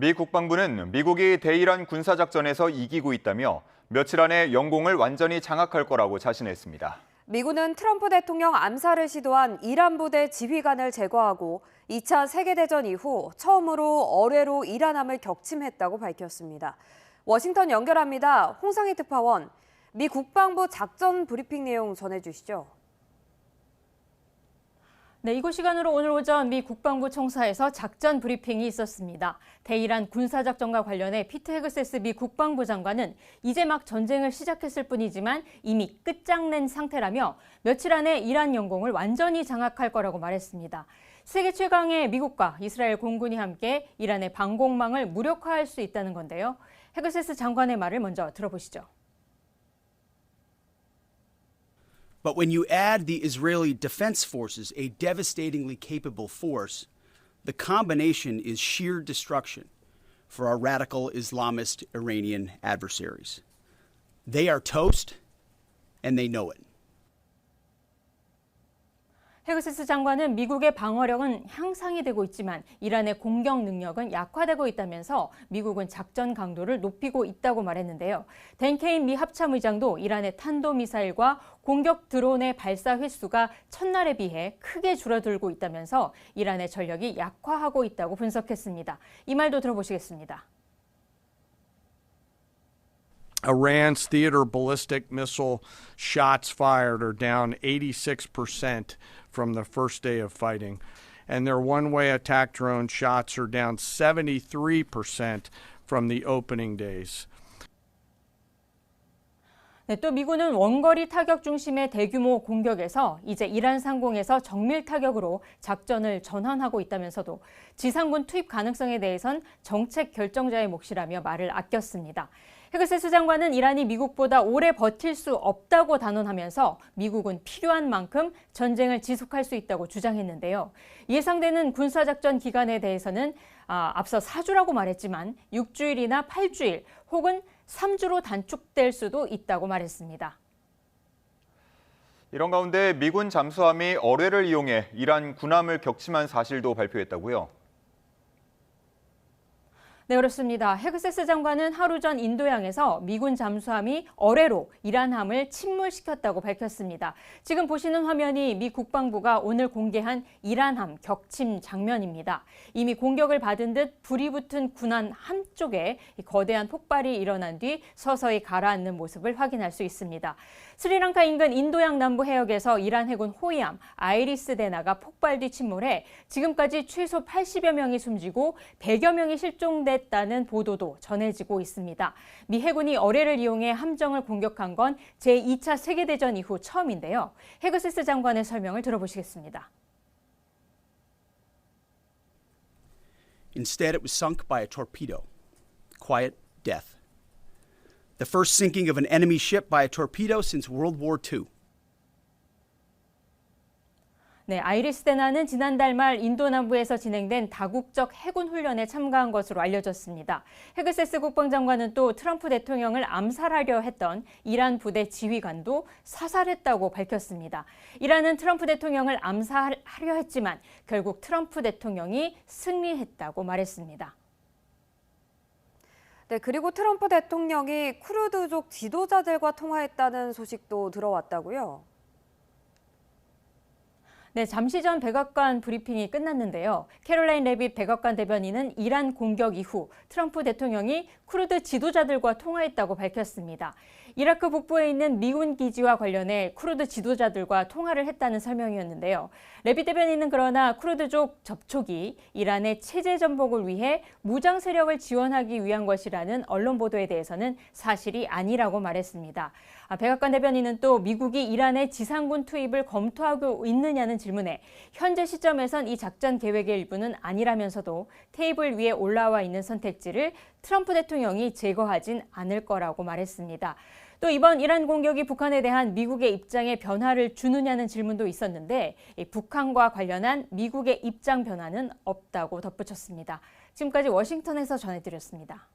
미 국방부는 미국이 대이란 군사작전에서 이기고 있다며 며칠 안에 영공을 완전히 장악할 거라고 자신했습니다. 미군은 트럼프 대통령 암살을 시도한 이란 부대 지휘관을 제거하고 2차 세계대전 이후 처음으로 어뢰로 이란함을 격침했다고 밝혔습니다. 워싱턴 연결합니다. 홍상희 특파원, 미 국방부 작전 브리핑 내용 전해주시죠. 네, 이곳 시간으로 오늘 오전 미 국방부 청사에서 작전 브리핑이 있었습니다. 대이란 군사작전과 관련해 피트 헤그세스 미 국방부 장관은 이제 막 전쟁을 시작했을 뿐이지만 이미 끝장낸 상태라며 며칠 안에 이란 영공을 완전히 장악할 거라고 말했습니다. 세계 최강의 미국과 이스라엘 공군이 함께 이란의 방공망을 무력화할 수 있다는 건데요. 헤그세스 장관의 말을 먼저 들어보시죠. But when you add the Israeli Defense Forces, a devastatingly capable force, the combination is sheer destruction for our radical Islamist Iranian adversaries. They are toast, and they know it. 헤그세스 장관은 미국의 방어력은 향상이 되고 있지만 이란의 공격 능력은 약화되고 있다면서 미국은 작전 강도를 높이고 있다고 말했는데요. 댄 케인 미 합참의장도 이란의 탄도미사일과 공격 드론의 발사 횟수가 첫날에 비해 크게 줄어들고 있다면서 이란의 전력이 약화하고 있다고 분석했습니다. 이 말도 들어보시겠습니다. Iran's theater ballistic missile shots fired are down 86% from the first day of fighting. And their one-way attack drone shots are down 73% from the opening days. 네, 또 미군은 원거리 타격 중심의 대규모 공격에서 이제 이란 상공에서 정밀 타격으로 작전을 전환하고 있다면서도 지상군 투입 가능성에 대해선 정책 결정자의 몫이라며 말을 아꼈습니다. 헤그세스 장관은 이란이 미국보다 오래 버틸 수 없다고 단언하면서 미국은 필요한 만큼 전쟁을 지속할 수 있다고 주장했는데요. 예상되는 군사작전 기간에 대해서는 앞서 4주라고 말했지만 6주일이나 8주일 혹은 3주로 단축될 수도 있다고 말했습니다. 이런 가운데 미군 잠수함이 어뢰를 이용해 이란 군함을 격침한 사실도 발표했다고요? 네, 그렇습니다. 헤그세스 장관은 하루 전 인도양에서 미군 잠수함이 어뢰로 이란함을 침몰시켰다고 밝혔습니다. 지금 보시는 화면이 미 국방부가 오늘 공개한 이란함 격침 장면입니다. 이미 공격을 받은 듯 불이 붙은 군함 한쪽에 거대한 폭발이 일어난 뒤 서서히 가라앉는 모습을 확인할 수 있습니다. 스리랑카 인근 인도양 남부 해역에서 이란 해군 호위함 아이리스 데나가 폭발 뒤 침몰해 지금까지 최소 80여 명이 숨지고 100여 명이 실종됐다는 보도도 전해지고 있습니다. 미 해군이 어뢰를 이용해 함정을 공격한 건 제2차 세계대전 이후 처음인데요. 헤그세스 장관의 설명을 들어보시겠습니다. Instead, it was sunk by a torpedo. Quiet death. The first sinking of an enemy ship by a torpedo since World War II. 네, 아이리스 데나는 지난달 말 인도 남부에서 진행된 다국적 해군 훈련에 참가한 것으로 알려졌습니다. 헤그세스 국방장관은 또 트럼프 대통령을 암살하려 했던 이란 부대 지휘관도 사살했다고 밝혔습니다. 이란은 트럼프 대통령을 암살하려 했지만 결국 트럼프 대통령이 승리했다고 말했습니다. 네, 그리고 트럼프 대통령이 쿠르드족 지도자들과 통화했다는 소식도 들어왔다고요? 네, 잠시 전 백악관 브리핑이 끝났는데요. 캐롤라인 레빗 백악관 대변인은 이란 공격 이후 트럼프 대통령이 쿠르드 지도자들과 통화했다고 밝혔습니다. 이라크 북부에 있는 미군 기지와 관련해 쿠르드 지도자들과 통화를 했다는 설명이었는데요. 레빗 대변인은 그러나 쿠르드족 접촉이 이란의 체제 전복을 위해 무장 세력을 지원하기 위한 것이라는 언론 보도에 대해서는 사실이 아니라고 말했습니다. 백악관 대변인은 또 미국이 이란의 지상군 투입을 검토하고 있느냐는 질문에 현재 시점에선 이 작전 계획의 일부는 아니라면서도 테이블 위에 올라와 있는 선택지를 트럼프 대통령이 제거하진 않을 거라고 말했습니다. 또 이번 이란 공격이 북한에 대한 미국의 입장에 변화를 주느냐는 질문도 있었는데 북한과 관련한 미국의 입장 변화는 없다고 덧붙였습니다. 지금까지 워싱턴에서 전해드렸습니다.